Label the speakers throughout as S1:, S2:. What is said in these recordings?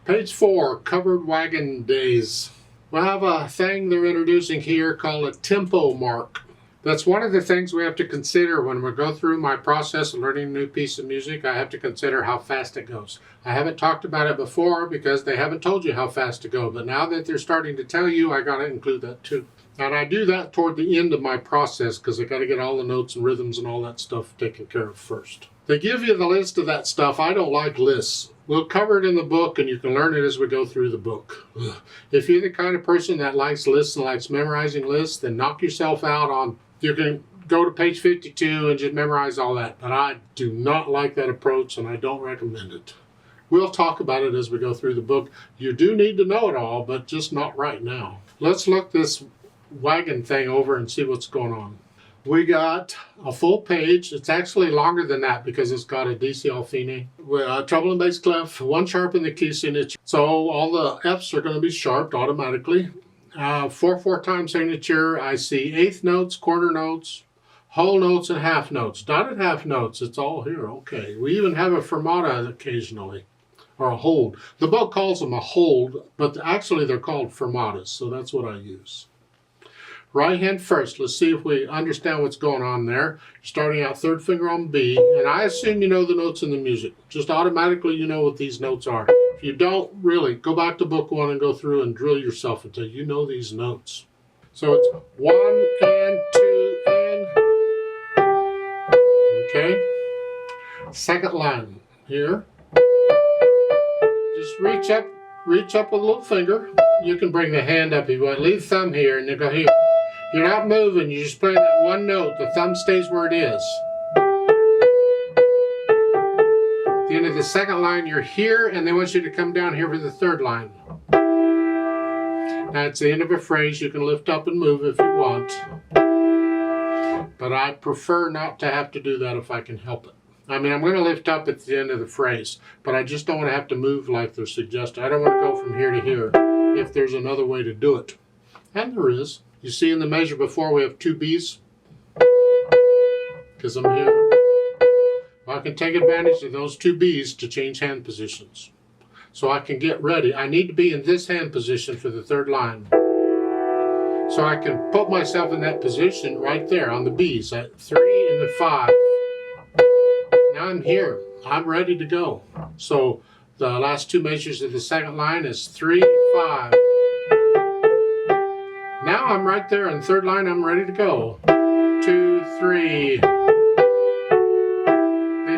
S1: Page 4, Covered Wagon Days. We have a thing they're introducing here called a tempo mark. That's one of the things we have to consider when we go through my process of learning a new piece of music. I have to consider how fast it goes. I haven't talked about it before because they haven't told you how fast to go, but now that they're starting to tell you, I got to include that too. And I do that toward the end of my process because I got to get all the notes and rhythms and all that stuff taken care of first. They give you the list of that stuff. I don't like lists. We'll cover it in the book and you can learn it as we go through the book. If you're the kind of person that likes lists and likes memorizing lists, then knock yourself out on, you can go to page 52 and just memorize all that. But I do not like that approach and I don't recommend it. We'll talk about it as we go through the book. You do need to know it all, but just not right now. Let's look this wagon thing over and see what's going on. We got a full page. It's actually longer than that because it's got a DC Fine, treble and bass clef, one sharp in the key signature. So all the F's are going to be sharped automatically. 4/4 time signature. I see eighth notes, quarter notes, whole notes, and half notes. Dotted half notes. It's all here. Okay. We even have a fermata occasionally, or a hold. The book calls them a hold, but actually they're called fermatas. So that's what I use. Right hand first. Let's see if we understand what's going on there. Starting out third finger on B, and I assume you know the notes in the music. Just automatically you know what these notes are. If you don't, really, go back to book 1 and go through and drill yourself until you know these notes. So it's 1 and 2 and. Okay. Second line here. Just reach up with a little finger. You can bring the hand up if you want. Leave thumb here and then go here. You're not moving, you're just playing that one note. The thumb stays where it is. At the end of the second line, you're here, and they want you to come down here for the third line. That's the end of a phrase. You can lift up and move if you want. But I prefer not to have to do that if I can help it. I mean, I'm going to lift up at the end of the phrase, but I just don't want to have to move like they're suggesting. I don't want to go from here to here if there's another way to do it. And there is. You see in the measure before we have 2 B's? Because I'm here. Well, I can take advantage of those 2 B's to change hand positions. So I can get ready. I need to be in this hand position for the third line. So I can put myself in that position right there on the B's at 3 and the 5. Now I'm here. I'm ready to go. So the last 2 measures of the second line is 3, 5. Now I'm right there in third line. I'm ready to go. 2, 3. You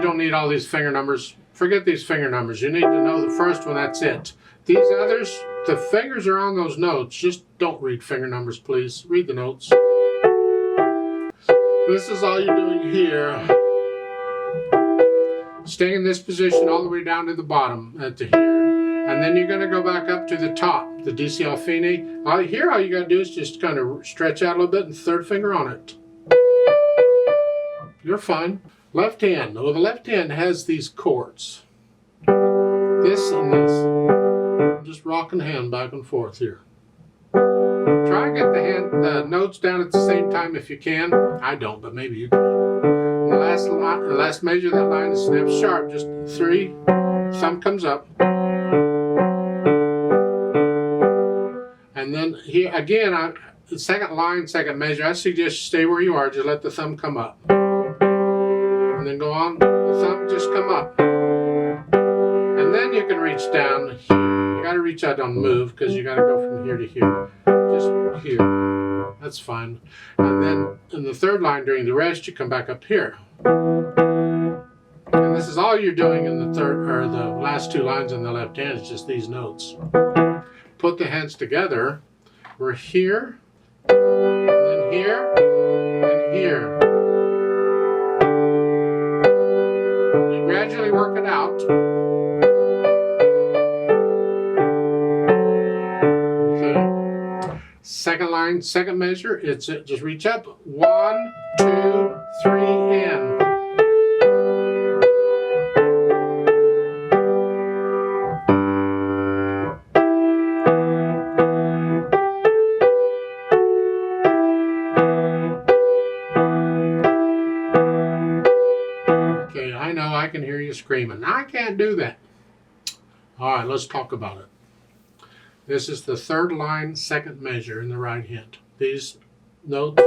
S1: don't need all these finger numbers. Forget these finger numbers. You need to know the first one. That's it. These others, the fingers are on those notes. Just don't read finger numbers, please. Read the notes. This is all you're doing here. Stay in this position all the way down to the bottom, to here. And then you're going to go back up to the top, the DC Fine. Here, all you got to do is just kind of stretch out a little bit and third finger on it. You're fine. Left hand. Well, the left hand has these chords. This and this. I'm just rocking the hand back and forth here. Try and get the notes down at the same time if you can. I don't, but maybe you can. And the last measure of that line is snap sharp. Just 3. Thumb comes up. And then here again, the second line, second measure, I suggest you stay where you are. Just let the thumb come up. And then go on. The thumb just come up. And then you can reach down here. You got to reach out, don't move, because you got to go from here to here. Just here. That's fine. And then in the third line during the rest, you come back up here. And this is all you're doing in the third or the last 2 lines on the left hand. It's just these notes. Put the hands together. We're here, and then here, and here. You gradually work it out. Okay. Second line, second measure. It's just reach up. 1, 2, 3, and. I know I can hear you screaming. I can't do that. All right, let's talk about it. This is the third line, second measure in the right hand. These notes.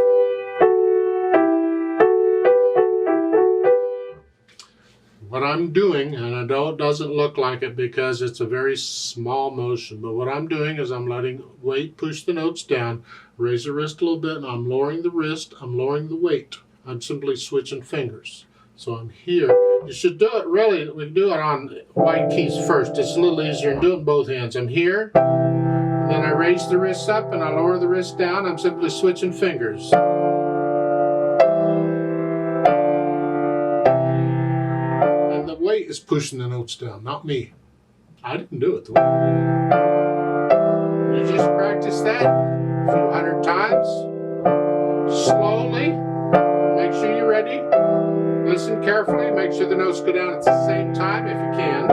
S1: What I'm doing, and I know it doesn't look like it because it's a very small motion, but what I'm doing is I'm letting weight push the notes down, raise the wrist a little bit, and I'm lowering the wrist, I'm lowering the weight. I'm simply switching fingers. So I'm here. You should do it really, we do it on white keys first. It's a little easier and do it in both hands. I'm here, and then I raise the wrist up and I lower the wrist down. I'm simply switching fingers. And the weight is pushing the notes down, not me. I didn't do it the way. You just practice that a few hundred times. Slowly. Make sure you're ready. Listen carefully. Make sure the notes go down at the same time if you can.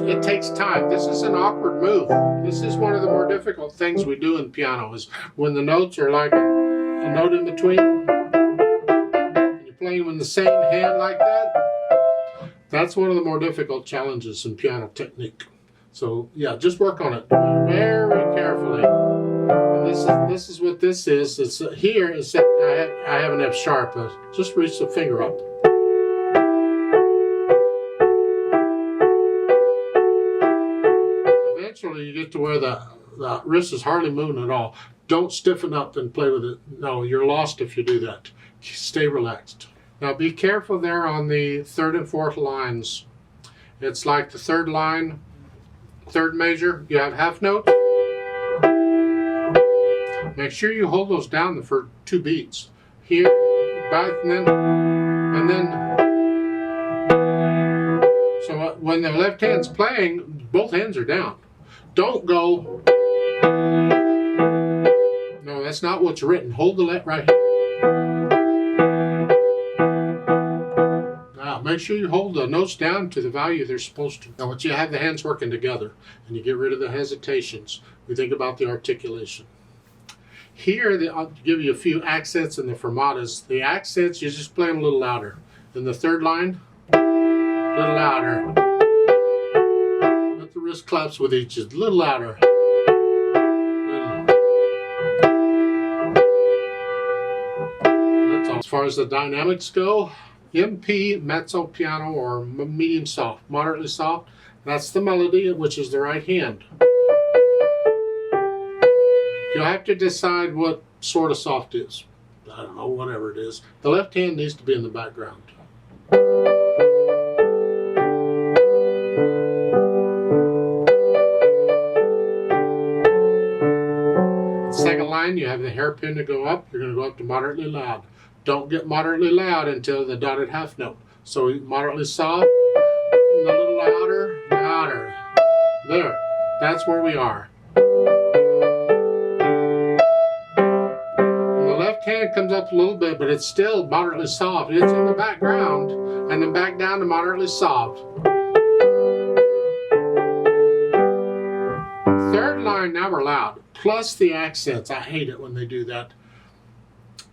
S1: It takes time. This is an awkward move. This is one of the more difficult things we do in piano is when the notes are like a note in between. And you're playing in the same hand like that. That's one of the more difficult challenges in piano technique. So yeah, just work on it very carefully. And this is what this is. It's here. It's I have an F sharp. Just reach the finger up. Eventually, you get to where the wrist is hardly moving at all. Don't stiffen up and play with it. No, you're lost if you do that. Stay relaxed. Now be careful there on the third and fourth lines. It's like the third line, third measure. You have half notes. Make sure you hold those down for 2 beats. Here, back, and then. So when the left hand's playing, both hands are down. Don't go. No, that's not what's written. Hold the left right hand. Now, make sure you hold the notes down to the value they're supposed to. Now, once you have the hands working together and you get rid of the hesitations, we think about the articulation. Here, I'll give you a few accents and the fermatas. The accents, you just play them a little louder. In the third line, a little louder. Let the wrist claps with each, a little louder. That's all. As far as the dynamics go, MP, mezzo piano, or medium soft, moderately soft, that's the melody, which is the right hand. You'll have to decide what sort of soft is. I don't know, whatever it is. The left hand needs to be in the background. Second line, you have the hairpin to go up. You're going to go up to moderately loud. Don't get moderately loud until the dotted half note. So moderately soft, and a little louder, louder. There, that's where we are. Hand comes up a little bit, but it's still moderately soft. It's in the background, and then back down to moderately soft. Third line, now we're loud, plus the accents. I hate it when they do that.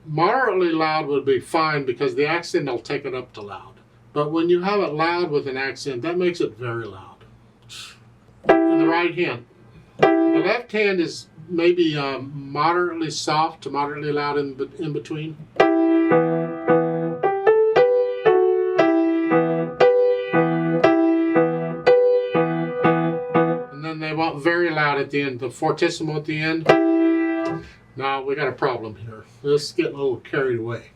S1: Moderately loud would be fine because the accent will take it up to loud. But when you have it loud with an accent, that makes it very loud. In the right hand. The left hand is maybe moderately soft to moderately loud in between. And then they want very loud at the end, the fortissimo at the end. Now we got a problem here. This is getting a little carried away.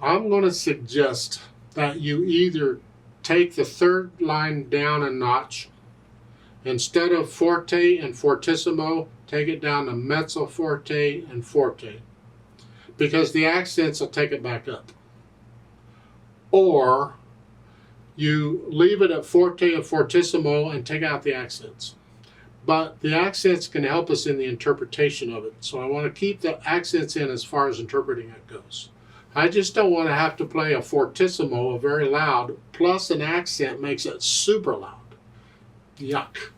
S1: I'm going to suggest that you either take the third line down a notch. Instead of forte and fortissimo, take it down to mezzo forte and forte, because the accents will take it back up. Or you leave it at forte and fortissimo and take out the accents. But the accents can help us in the interpretation of it. So I want to keep the accents in as far as interpreting it goes. I just don't want to have to play a fortissimo, a very loud, plus an accent makes it super loud. Yuck.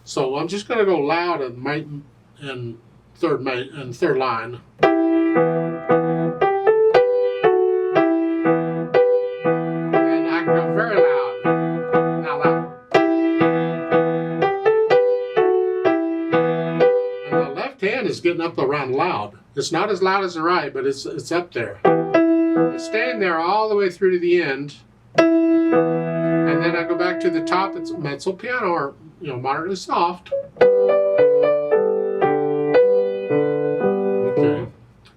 S1: So I'm just going to go loud and third line. And I can go very loud. Now loud. is getting up around loud. It's not as loud as the right, but it's up there. It's staying there all the way through to the end. And then I go back to the top, it's mezzo piano, or moderately soft. Okay.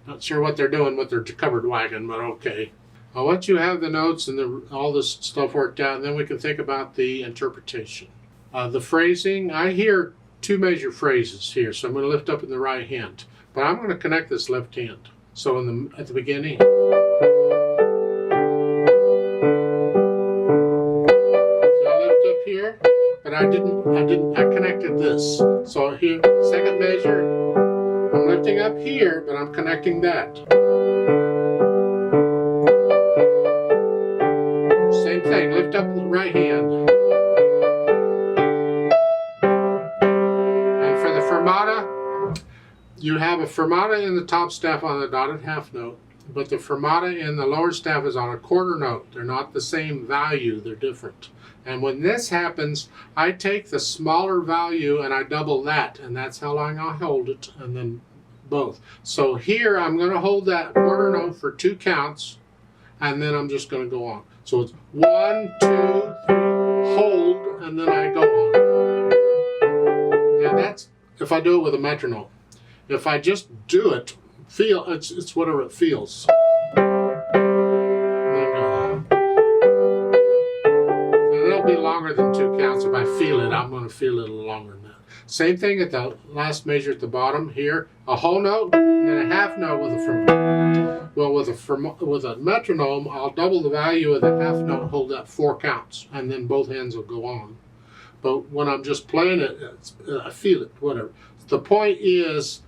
S1: Not sure what they're doing with their covered wagon, but okay. Once you have the notes and all this stuff worked out, then we can think about the interpretation. The phrasing, I hear 2 major phrases here, so I'm going to lift up in the right hand. But I'm going to connect this left hand. So at the beginning, here, but I connected this. So here, second measure, I'm lifting up here, but I'm connecting that. Same thing, lift up the right hand. And for the fermata, you have a fermata in the top staff on the dotted half note, but the fermata in the lower staff is on a quarter note. They're not the same value, they're different. And when this happens, I take the smaller value and I double that, and that's how long I'll hold it, and then both. So here I'm going to hold that quarter note for 2 counts, and then I'm just going to go on. So it's 1, 2, 3, hold, and then I go on. And that's if I do it with a metronome. If I just do it, it's whatever it feels. Be longer than 2 counts. If I feel it, I'm going to feel it a little longer than that. Same thing at the last measure at the bottom here. A whole note and then a half note with a fermata. Well, with a metronome, I'll double the value of the half note, hold that 4 counts, and then both hands will go on. But when I'm just playing it, I feel it, whatever. The point is,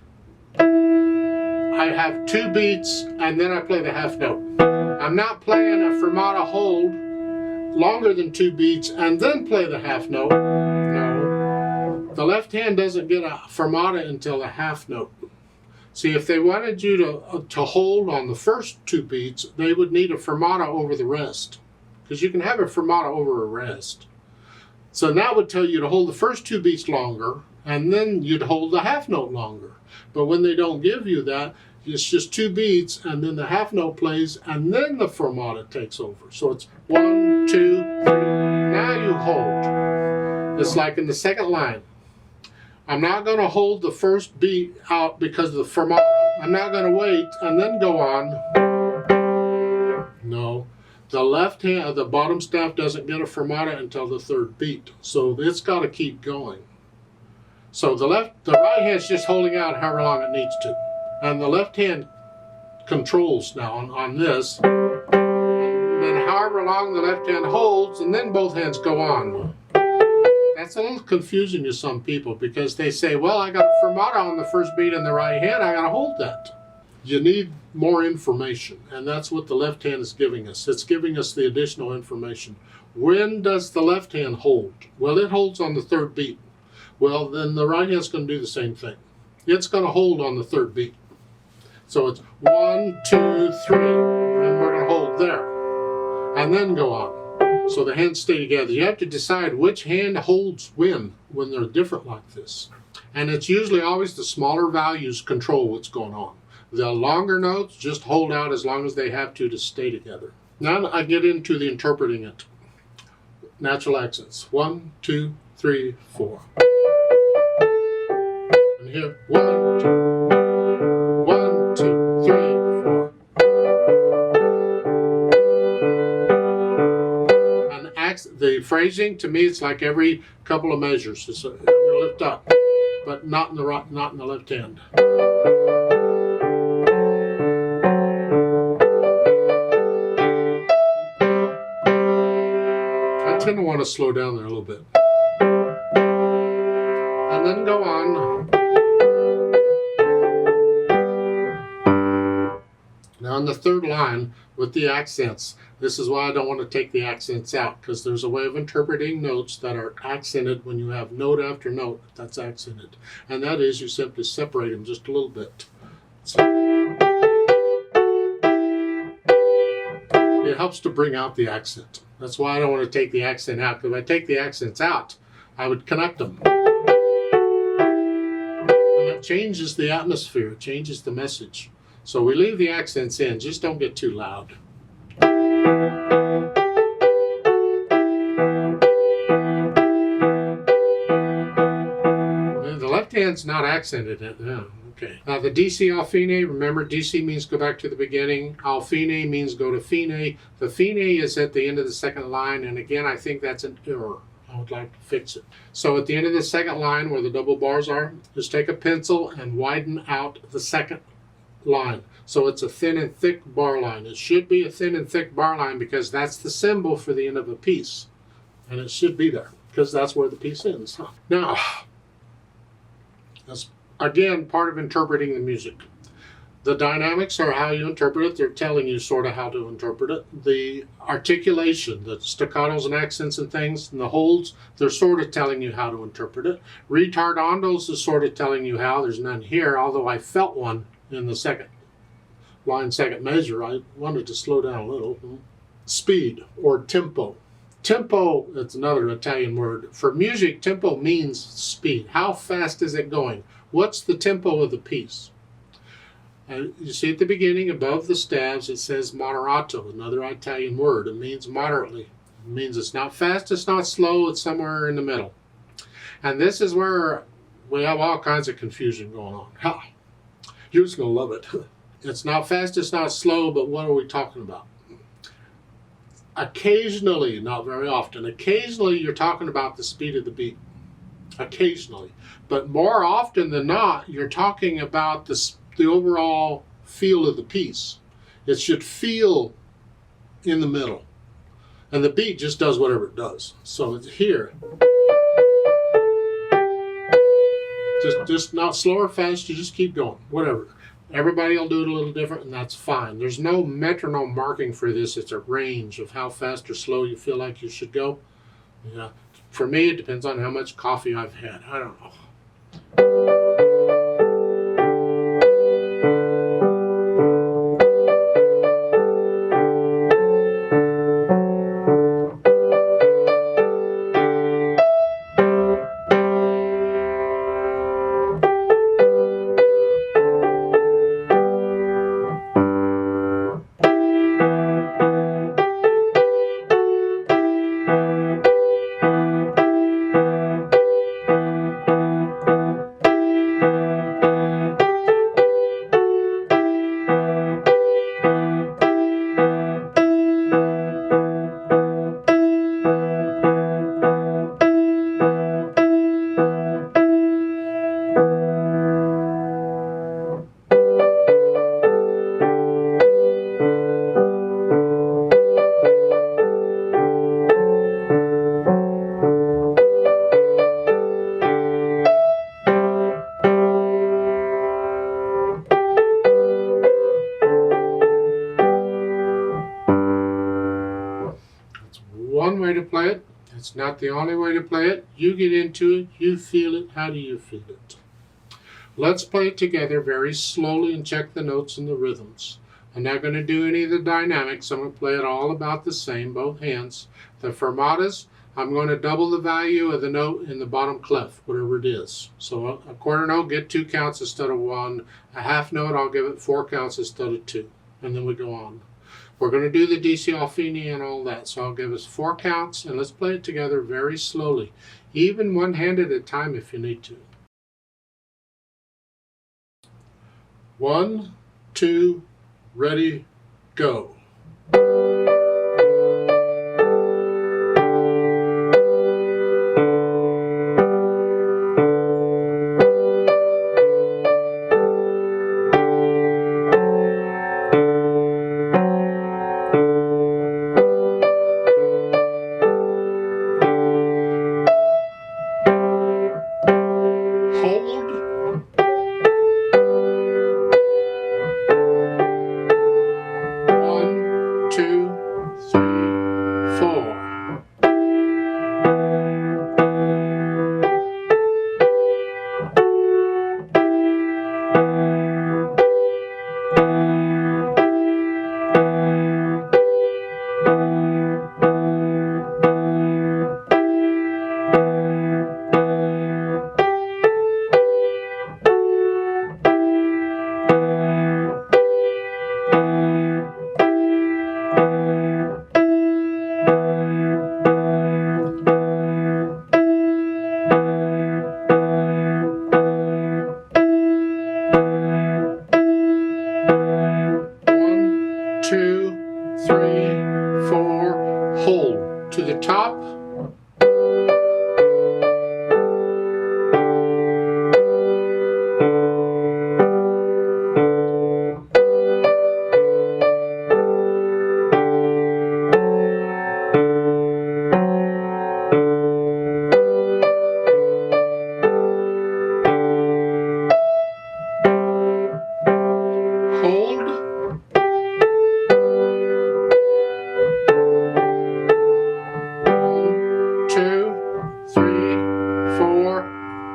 S1: I have 2 beats and then I play the half note. I'm not playing a fermata hold longer than 2 beats and then play the half note. No. The left hand doesn't get a fermata until the half note. See, if they wanted you to hold on the first 2 beats, they would need a fermata over the rest. Because you can have a fermata over a rest. So that would tell you to hold the first 2 beats longer, and then you'd hold the half note longer. But when they don't give you that, it's just 2 beats, and then the half note plays, and then the fermata takes over. So it's 1, 2, 3. Now you hold. It's like in the second line. I'm not going to hold the first beat out because of the fermata. I'm not going to wait and then go on. No. The left hand, the bottom staff doesn't get a fermata until the 3rd beat. So it's got to keep going. So the right hand's just holding out however long it needs to. And the left hand controls now on this. And then however long the left hand holds, and then both hands go on. That's a little confusing to some people because they say, well, I got a fermata on the first beat in the right hand, I got to hold that. You need more information, and that's what the left hand is giving us. It's giving us the additional information. When does the left hand hold? Well, it holds on the 3rd beat. Well, then the right hand's going to do the same thing. It's going to hold on the 3rd beat. So it's 1, 2, 3, and we're going to hold there, and then go on. So the hands stay together. You have to decide which hand holds when they're different like this. And it's usually always the smaller values control what's going on. The longer notes just hold out as long as they have to stay together. Now I get into the interpreting it. Natural accents. 1, 2, 3, 4. And here, 1, 2. 1, 2, 3, 4. And the phrasing to me, it's like every couple of measures. I'm going to lift up, but not in the right, not in the left hand. I tend to want to slow down there a little bit, and then go on. Now on the 3rd line with the accents, this is why I don't want to take the accents out, because there's a way of interpreting notes that are accented when you have note after note that's accented. And that is you simply separate them just a little bit. So it helps to bring out the accent. That's why I don't want to take the accent out, because if I take the accents out, I would connect them. And it changes the atmosphere, it changes the message. So we leave the accents in, just don't get too loud. The left hand's not accented. No. Okay. The DC Alfine, remember DC means go back to the beginning. Alfine means go to fine. The fine is at the end of the second line, and again, I think that's an error. I would like to fix it. So at the end of the second line where the double bars are, just take a pencil and widen out the second line. So it's a thin and thick bar line. It should be a thin and thick bar line because that's the symbol for the end of a piece. And it should be there because that's where the piece ends. Now, that's again part of interpreting the music. The dynamics are how you interpret it. They're telling you sort of how to interpret it. The articulation, the staccatos and accents and things, and the holds, they're sort of telling you how to interpret it. Retardandos is sort of telling you how. There's none here, although I felt one in the second line, second measure. I wanted to slow down a little. Speed or tempo. Tempo, that's another Italian word. For music, tempo means speed. How fast is it going? What's the tempo of the piece? You see at the beginning, above the stabs, it says moderato, another Italian word. It means moderately. It means it's not fast, it's not slow, it's somewhere in the middle. And this is where we have all kinds of confusion going on. Ha! You're just going to love it. It's not fast, it's not slow, but what are we talking about? Occasionally, not very often, occasionally you're talking about the speed of the beat. Occasionally. But more often than not, you're talking about the overall feel of the piece. It should feel in the middle. And the beat just does whatever it does. So it's here. Just not slow or fast, you just keep going, whatever. Everybody will do it a little different, and that's fine. There's no metronome marking for this. It's a range of how fast or slow you feel like you should go. Yeah. For me, it depends on how much coffee I've had. I don't know. One way to play it. It's not the only way to play it. You get into it. You feel it. How do you feel it? Let's play it together very slowly and check the notes and the rhythms. I'm not going to do any of the dynamics. I'm going to play it all about the same, both hands. The fermatas, I'm going to double the value of the note in the bottom clef, whatever it is. So a quarter note, get 2 counts instead of 1. A half note, I'll give it 4 counts instead of 2. And then we go on. We're going to do the DC Alfine and all that, so I'll give us 4 counts, and let's play it together very slowly, even one hand at a time if you need to. 1, 2, ready, go. Two,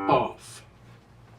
S1: off.